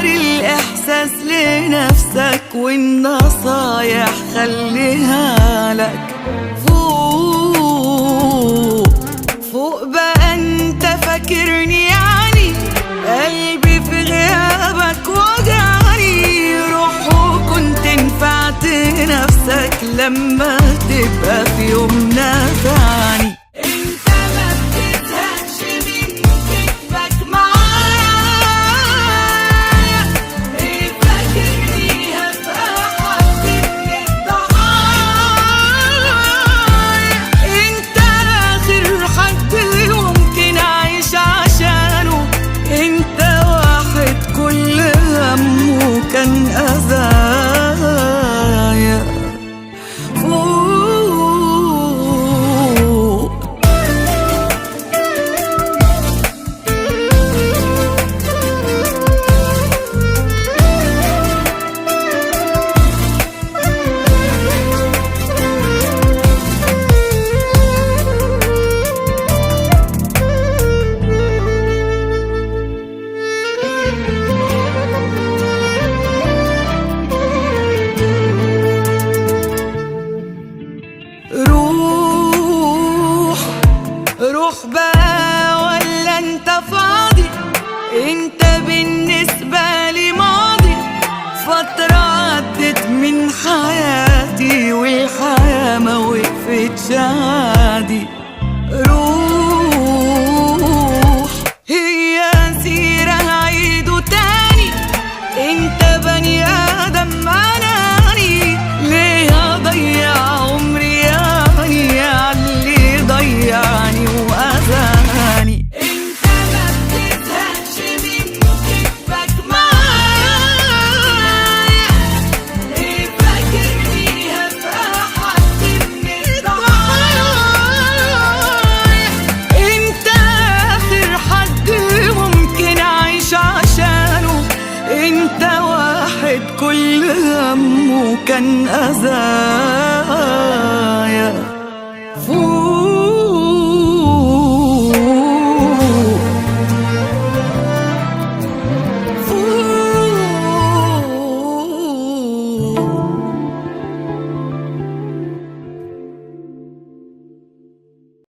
دار الإحساس لنفسك والنصايح خليها لك. فوق فوق بقى انت فاكرني يعني قلبي في غيابك وجعني. روح وكنت نفعت نفسك لما تبقى في يوم نافعني. انت ما بتزهقش من كتبك معايا، ايه فاكرني هبقى حد من الضحايا. انت اخر حد ممكن اعيش عشانه، انت واحد كل همه كان اذايا. روح بقى ولا انت فاضي؟ انت بالنسبة لي ماضي، فترة عدت من حياتي والحياة ما وقفتش عادي. روح هي سيرة هعيده تاني، انت بني آدم اناني، ليه اضيع عمري يعني عاللي ضيعني وأذاني. انت ما بتزهقش من كتبك معايا، ايه فاكرني هبقى حد من الضحايا. انت اخر حد ممكن اعيش عشانه، انت واحد كل همه كان اذى.